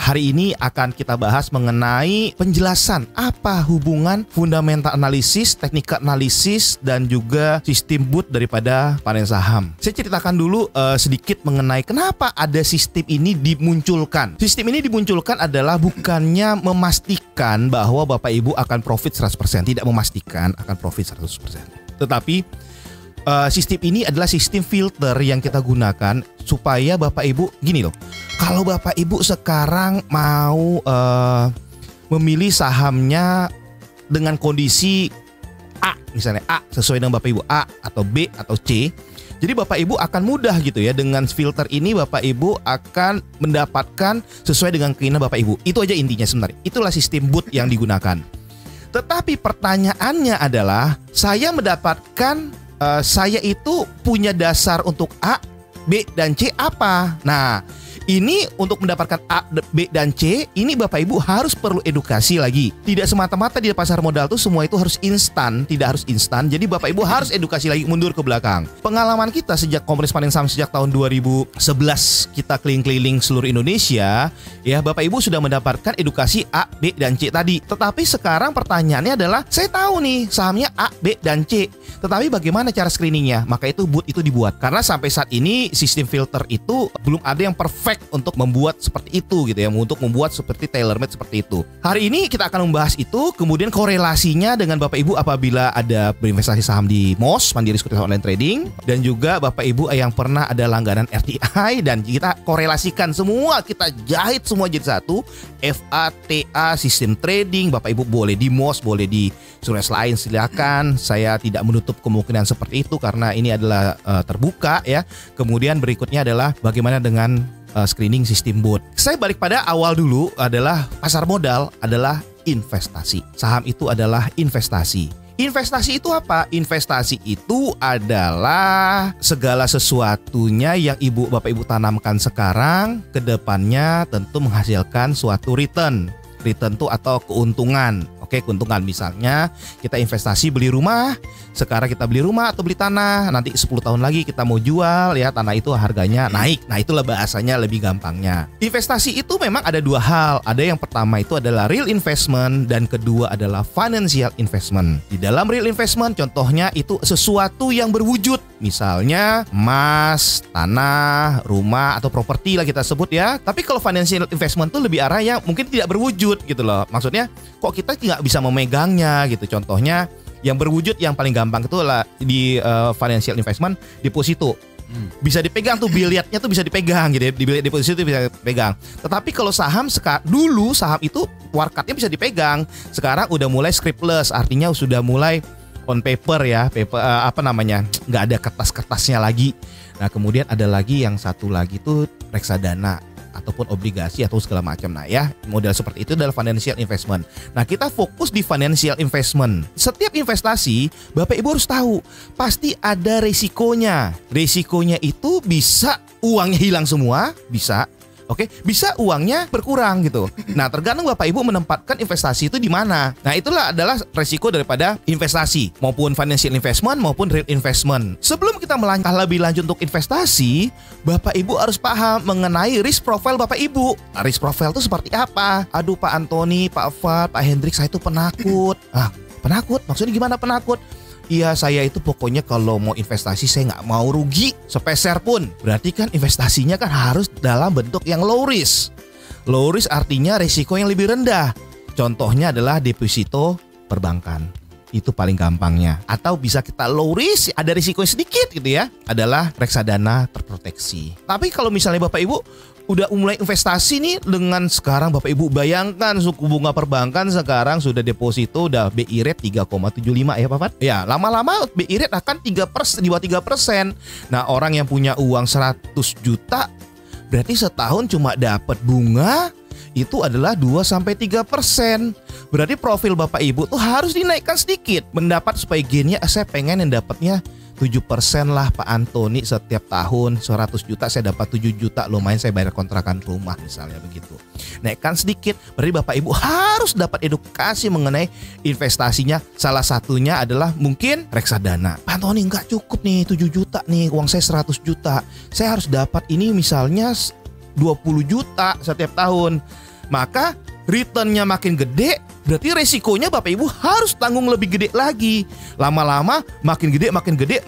Hari ini akan kita bahas mengenai penjelasan apa hubungan fundamental analisis, technical analisis, dan juga sistem boot daripada panen saham. Saya ceritakan dulu sedikit mengenai kenapa ada sistem ini dimunculkan. Sistem ini dimunculkan adalah bukannya memastikan bahwa Bapak Ibu akan profit 100%, tidak memastikan akan profit 100%. Tetapi sistem ini adalah sistem filter yang kita gunakan supaya Bapak Ibu gini loh. Kalau Bapak Ibu sekarang mau memilih sahamnya dengan kondisi A, misalnya A sesuai dengan Bapak Ibu, A atau B atau C. Jadi Bapak Ibu akan mudah gitu ya, dengan filter ini Bapak Ibu akan mendapatkan sesuai dengan keinginan Bapak Ibu. Itu aja intinya sebenarnya. Itulah sistem boot yang digunakan. Tetapi pertanyaannya adalah, saya mendapatkan saya itu punya dasar untuk A, B, dan C apa? Nah, ini untuk mendapatkan A, B, dan C, ini Bapak Ibu harus perlu edukasi lagi. Tidak semata-mata di pasar modal tuh semua itu harus instan, tidak harus instan. Jadi Bapak Ibu harus edukasi lagi, mundur ke belakang. Pengalaman kita sejak Komunitas Panen Saham sejak tahun 2011 kita keliling-keliling seluruh Indonesia, ya Bapak Ibu sudah mendapatkan edukasi A, B, dan C tadi. Tetapi sekarang pertanyaannya adalah, saya tahu nih sahamnya A, B, dan C. Tetapi bagaimana cara screeningnya? Maka itu boot itu dibuat. Karena sampai saat ini sistem filter itu belum ada yang perfect untuk membuat seperti itu gitu ya, untuk membuat seperti tailor-made seperti itu. Hari ini kita akan membahas itu, kemudian korelasinya dengan Bapak Ibu apabila ada berinvestasi saham di MOS, Mandiri Sekuritas Online Trading, dan juga Bapak Ibu yang pernah ada langganan RTI, dan kita korelasikan semua, kita jahit semua jadi satu. FATA, sistem trading, Bapak Ibu boleh di MOS, boleh di sekuritas lain, silakan. Saya tidak menutup kemungkinan seperti itu karena ini adalah terbuka ya. Kemudian berikutnya adalah bagaimana dengan screening sistem boot. Saya balik pada awal dulu, adalah pasar modal adalah investasi. Saham itu adalah investasi. Investasi itu apa? Investasi itu adalah segala sesuatunya yang Bapak Ibu tanamkan sekarang, ke depannya tentu menghasilkan suatu return. Return itu atau keuntungan. Oke, keuntungan misalnya kita investasi beli rumah, sekarang kita beli rumah atau beli tanah, nanti 10 tahun lagi kita mau jual ya, tanah itu harganya naik. Nah, itulah bahasanya lebih gampangnya. Investasi itu memang ada dua hal. Ada yang pertama itu adalah real investment dan kedua adalah financial investment. Di dalam real investment contohnya itu sesuatu yang berwujud. Misalnya emas, tanah, rumah atau properti lah kita sebut ya. Tapi kalau financial investment itu lebih arah yang mungkin tidak berwujud gitu loh. Maksudnya kok kita tidak bisa memegangnya gitu. Contohnya yang berwujud yang paling gampang itu lah di financial investment, deposito. Bisa dipegang tuh, biliatnya tuh bisa dipegang gitu ya. Di biliat deposito itu bisa dipegang. Tetapi kalau saham dulu saham itu warkatnya bisa dipegang. Sekarang udah mulai scriptless, artinya sudah mulai on paper ya, nggak ada kertas-kertasnya lagi. Nah kemudian ada lagi yang satu lagi tuh reksadana ataupun obligasi atau segala macam. Nah ya, model seperti itu adalah financial investment. Nah kita fokus di financial investment. Setiap investasi Bapak Ibu harus tahu pasti ada resikonya. Resikonya itu bisa uangnya hilang semua, bisa. Oke, bisa uangnya berkurang gitu. Nah, tergantung Bapak Ibu menempatkan investasi itu di mana. Nah, itulah adalah resiko daripada investasi, maupun financial investment maupun real investment. Sebelum kita melangkah lebih lanjut untuk investasi, Bapak Ibu harus paham mengenai risk profile Bapak Ibu. Nah, risk profile itu seperti apa? Aduh, Pak Antoni, Pak Fad, Pak Hendrik, saya itu penakut. Penakut? Maksudnya gimana penakut? Iya, saya itu pokoknya kalau mau investasi saya nggak mau rugi sepeser pun. Berarti kan investasinya kan harus dalam bentuk yang low risk. Low risk artinya risiko yang lebih rendah. Contohnya adalah deposito perbankan. Itu paling gampangnya. Atau bisa kita low risk, ada risiko sedikit gitu ya, adalah reksadana terproteksi. Tapi kalau misalnya Bapak Ibu udah mulai investasi nih dengan sekarang Bapak Ibu bayangkan suku bunga perbankan sekarang sudah deposito udah BI rate 3,75 ya Pak Fat? Ya, lama-lama BI rate akan 3%, di bawah 3%. Nah, orang yang punya uang 100 juta berarti setahun cuma dapat bunga itu adalah 2-3%. Berarti profil Bapak Ibu tuh harus dinaikkan sedikit. Mendapat supaya gainnya saya pengen yang dapatnya 7% lah Pak Antoni setiap tahun 100 juta saya dapat 7 juta lumayan saya bayar kontrakan rumah misalnya begitu. Naikkan sedikit, berarti Bapak Ibu harus dapat edukasi mengenai investasinya. Salah satunya adalah mungkin reksadana. Pak Antoni nggak cukup nih 7 juta nih, uang saya 100 juta. Saya harus dapat ini misalnya 20 juta setiap tahun. Maka returnnya makin gede, berarti resikonya Bapak Ibu harus tanggung lebih gede lagi. Lama-lama makin gede,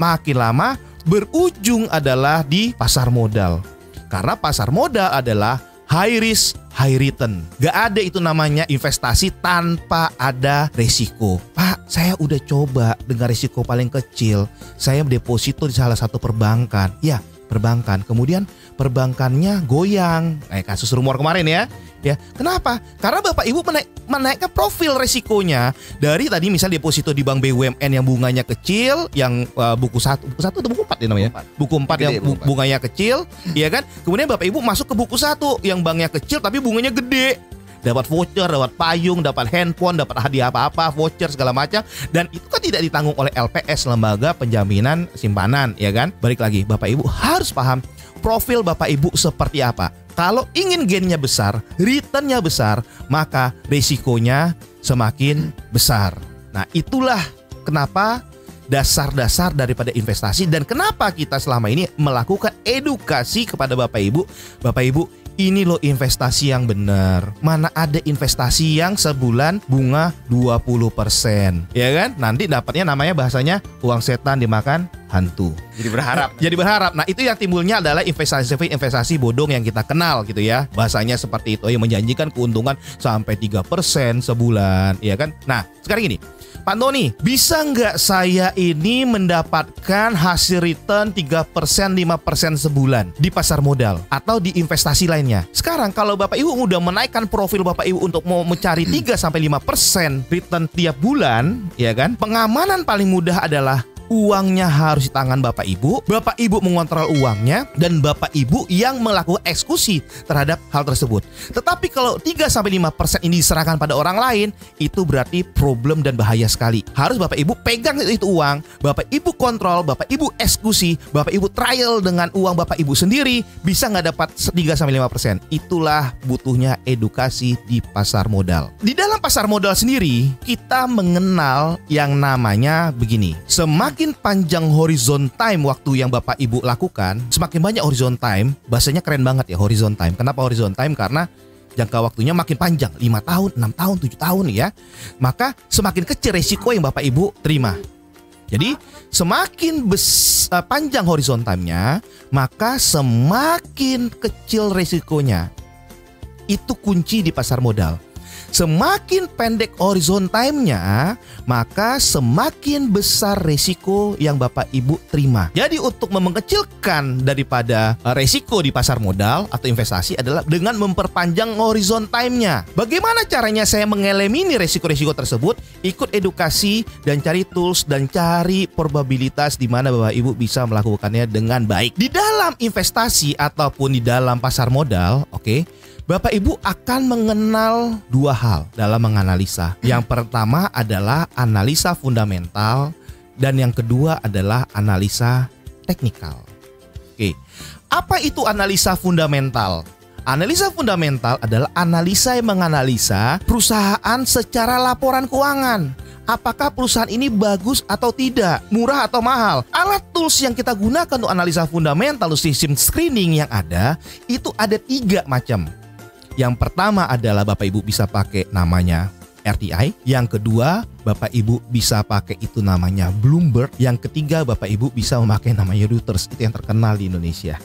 makin lama berujung adalah di pasar modal. Karena pasar modal adalah high risk, high return. Gak ada itu namanya investasi tanpa ada resiko. Pak, saya udah coba dengan resiko paling kecil. Saya deposito di salah satu perbankan. Ya, perbankan. Kemudian perbankannya goyang. Kasus rumor kemarin ya. Ya, kenapa? Karena Bapak Ibu menaikkan profil resikonya dari tadi misalnya deposito di bank BUMN yang bunganya kecil, yang buku 1 atau buku 4 ya namanya? Buku 4 yang bunganya kecil, ya kan? Kemudian Bapak Ibu masuk ke buku 1 yang banknya kecil tapi bunganya gede. Dapat voucher, dapat payung, dapat handphone, dapat hadiah apa-apa, voucher segala macam, dan itu kan tidak ditanggung oleh LPS, Lembaga Penjaminan Simpanan, ya kan? Balik lagi, Bapak Ibu harus paham profil Bapak Ibu seperti apa. Kalau ingin gainnya besar, returnnya besar, maka risikonya semakin besar. Nah, itulah kenapa dasar-dasar daripada investasi dan kenapa kita selama ini melakukan edukasi kepada Bapak Ibu. Bapak Ibu, ini loh investasi yang benar. Mana ada investasi yang sebulan bunga 20%, ya kan? Nanti dapatnya namanya bahasanya uang setan dimakan hantu. Jadi berharap. Nah, itu yang timbulnya adalah investasi bodong yang kita kenal gitu ya. Bahasanya seperti itu, yang menjanjikan keuntungan sampai 3% sebulan, ya kan? Nah, sekarang ini Pak Antoni, bisa nggak saya ini mendapatkan hasil return 3%, 5% sebulan di pasar modal atau di investasi lainnya? Sekarang kalau Bapak Ibu udah menaikkan profil Bapak Ibu untuk mau mencari 3-5% return tiap bulan, ya kan? Pengamanan paling mudah adalah uangnya harus di tangan Bapak Ibu. Bapak Ibu mengontrol uangnya dan Bapak Ibu yang melakukan eksekusi terhadap hal tersebut. Tetapi kalau 3-5% ini diserahkan pada orang lain, itu berarti problem dan bahaya sekali. Harus Bapak Ibu pegang itu uang, Bapak Ibu kontrol, Bapak Ibu eksekusi, Bapak Ibu trial dengan uang Bapak Ibu sendiri, bisa nggak dapat 3-5%. Itulah butuhnya edukasi di pasar modal. Di dalam pasar modal sendiri, kita mengenal yang namanya begini. Semakin panjang horizon time waktu yang Bapak Ibu lakukan, semakin banyak horizon time. Bahasanya keren banget ya, horizon time. Kenapa horizon time? Karena jangka waktunya makin panjang, 5 tahun, 6 tahun, 7 tahun ya. Maka semakin kecil resiko yang Bapak Ibu terima. Jadi semakin panjang horizon time-nya, maka semakin kecil resikonya. Itu kunci di pasar modal. Semakin pendek horizon time-nya, maka semakin besar resiko yang Bapak Ibu terima. Jadi untuk mengecilkan daripada resiko di pasar modal atau investasi adalah dengan memperpanjang horizon time-nya. Bagaimana caranya saya mengelimini resiko-resiko tersebut? Ikut edukasi dan cari tools dan cari probabilitas di mana Bapak Ibu bisa melakukannya dengan baik. Di dalam investasi ataupun di dalam pasar modal, Bapak Ibu akan mengenal dua hal dalam menganalisa. Yang pertama adalah analisa fundamental dan yang kedua adalah analisa teknikal. Apa itu analisa fundamental? Analisa fundamental adalah analisa yang menganalisa perusahaan secara laporan keuangan. Apakah perusahaan ini bagus atau tidak, murah atau mahal. Alat tools yang kita gunakan untuk analisa fundamental, sistem screening yang ada, itu ada 3 macam. Yang pertama adalah Bapak Ibu bisa pakai namanya RTI. Yang kedua, Bapak Ibu bisa pakai itu namanya Bloomberg. Yang ketiga, Bapak Ibu bisa memakai namanya Reuters. Itu yang terkenal di Indonesia.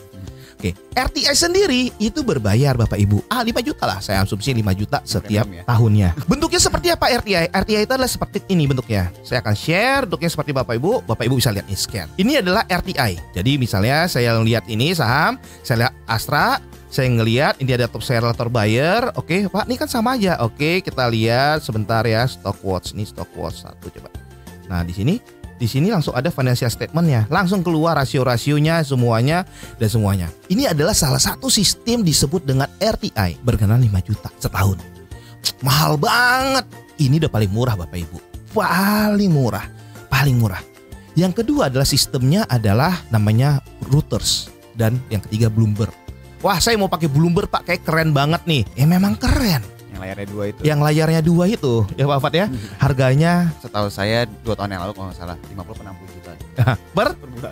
RTI sendiri itu berbayar Bapak Ibu 5 juta lah, saya asumsi 5 juta setiap tahunnya. Bentuknya seperti apa RTI? RTI itu adalah seperti ini bentuknya. Saya akan share bentuknya seperti Bapak Ibu bisa lihat ini scan. Ini adalah RTI. Jadi misalnya saya lihat ini saham, saya lihat Astra, Saya ngelihat ini ada top seller buyer. Oke, Pak, ini kan sama aja. Oke, kita lihat sebentar ya, stock watch nih, stock watch 1 coba. Nah, di sini langsung ada financial statementnya, langsung keluar rasio-rasionya semuanya dan semuanya. Ini adalah salah satu sistem disebut dengan RTI, berkenan 5 juta setahun. Mahal banget. Ini udah paling murah Bapak Ibu. Paling murah. Yang kedua adalah sistemnya adalah namanya Reuters dan yang ketiga Bloomberg. Wah, saya mau pakai Bloomberg Pak, kayak keren banget nih. Memang keren. Yang layarnya 2 itu. Yang layarnya 2 itu, ya Pak Fat ya. Harganya setahu saya 2 tahun yang lalu kalau nggak salah 50-60 juta.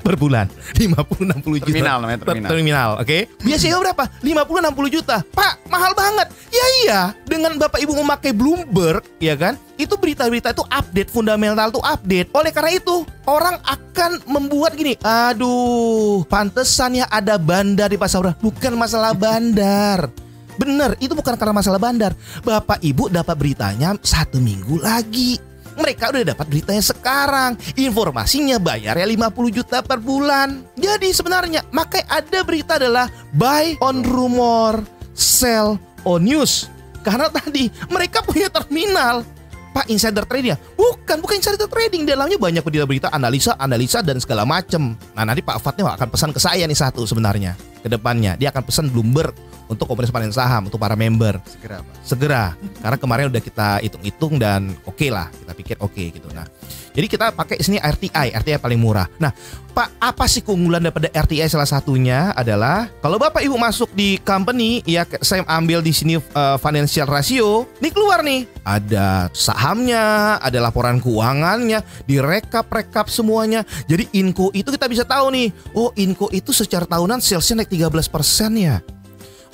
per bulan. 50-60 juta. Terminal namanya terminal, oke. Biasanya berapa? 50-60 juta. Pak, mahal banget. Ya iya, dengan Bapak Ibu memakai Bloomberg, ya kan? Itu berita-berita itu update, fundamental itu update. Oleh karena itu, orang akan membuat gini, aduh, pantesan ya ada bandar di pasar. Bukan masalah bandar. Bener, itu bukan karena masalah bandar. Bapak Ibu dapat beritanya 1 minggu lagi. Mereka udah dapat beritanya sekarang. Informasinya bayarnya 50 juta per bulan. Jadi sebenarnya makanya ada berita adalah buy on rumor, sell on news. Karena tadi mereka punya terminal. Pak, insider trading ya? Bukan insider trading. Di dalamnya banyak berita-berita, analisa dan segala macem. Nah, nanti Pak Fatnya akan pesan ke saya nih satu sebenarnya. Ke depannya dia akan pesan Bloomberg untuk komunitas panen saham untuk para member. Segera Pak. Segera. Karena kemarin udah kita hitung-hitung dan oke lah. Kita pikir oke gitu. Nah, jadi kita pakai sini RTI paling murah. Nah, Pak, apa sih keunggulan daripada RTI? Salah satunya adalah kalau Bapak Ibu masuk di company, ya saya ambil di sini financial ratio, nih keluar nih. Ada sahamnya, ada laporan keuangannya, direkap semuanya. Jadi Inco itu kita bisa tahu nih, oh Inco itu secara tahunan salesnya naik 13% ya.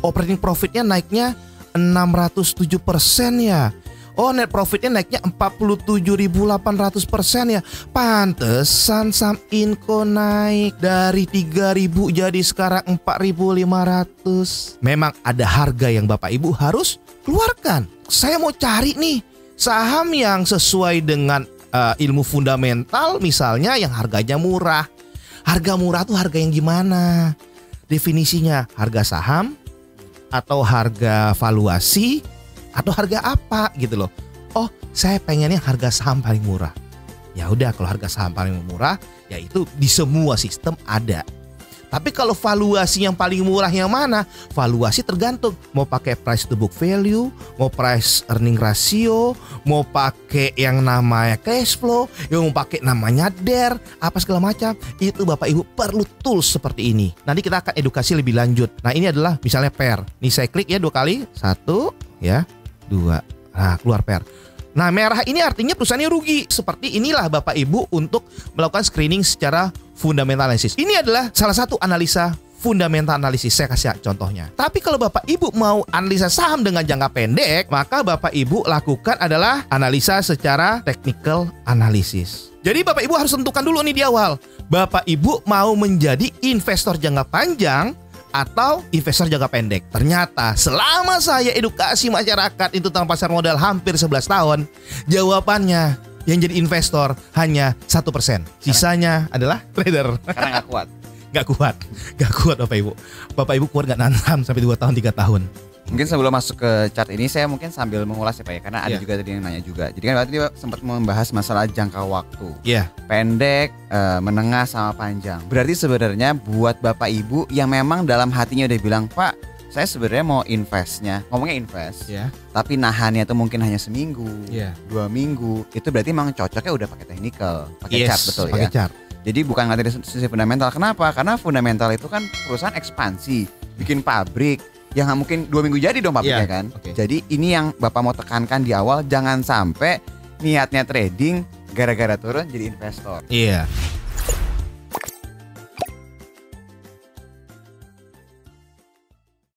Operating profitnya naiknya 607% ya. Oh, net profitnya naiknya 47.800% ya. Pantesan saham Inco naik dari 3.000 jadi sekarang 4.500. Memang ada harga yang Bapak Ibu harus keluarkan. Saya mau cari nih saham yang sesuai dengan ilmu fundamental, misalnya yang harganya murah. Harga murah tuh harga yang gimana? Definisinya harga saham atau harga valuasi atau harga apa gitu loh. Oh, saya pengennya harga saham paling murah. Ya udah, kalau harga saham paling murah ya itu di semua sistem ada. Tapi kalau valuasi yang paling murah yang mana? Valuasi tergantung mau pakai price to book value, mau price earning ratio, mau pakai yang namanya cash flow, yang mau pakai namanya DER, apa segala macam. Itu Bapak Ibu perlu tools seperti ini. Nanti kita akan edukasi lebih lanjut. Nah, ini adalah misalnya pair. Nih saya klik ya 2 kali. 1 ya, 2. Nah, keluar pair. Nah, merah ini artinya perusahaannya rugi. Seperti inilah Bapak Ibu untuk melakukan screening secara fundamental analysis. Ini adalah salah satu analisa fundamental analisis. Saya kasih contohnya. Tapi kalau Bapak Ibu mau analisa saham dengan jangka pendek, maka Bapak Ibu lakukan adalah analisa secara technical analysis. Jadi Bapak Ibu harus tentukan dulu nih di awal. Bapak Ibu mau menjadi investor jangka panjang atau investor jangka pendek. Ternyata selama saya edukasi masyarakat itu tentang pasar modal hampir 11 tahun, jawabannya yang jadi investor hanya 1%. Sisanya adalah trader. Karena nggak kuat. Gak kuat Bapak Ibu. Bapak Ibu kuat gak nanam sampai 2 tahun 3 tahun. Mungkin sebelum masuk ke chart ini saya mungkin sambil mengulas ya Pak ya, karena ada juga tadi yang nanya juga. Jadi kan berarti dia sempat membahas masalah jangka waktu. Pendek, menengah sama panjang. Berarti sebenarnya buat Bapak Ibu yang memang dalam hatinya udah bilang, "Pak, saya sebenarnya mau investnya, ngomongnya invest, tapi nahannya tuh mungkin hanya seminggu, 2 minggu." Itu berarti memang cocoknya udah pakai technical, pakai chart, betul ya. Pakai chart. Jadi bukan nggak dari sisi fundamental. Kenapa? Karena fundamental itu kan perusahaan ekspansi, bikin pabrik. Yang nggak mungkin 2 minggu jadi dong pabriknya kan. Jadi ini yang Bapak mau tekankan di awal, jangan sampai niatnya trading gara-gara turun jadi investor.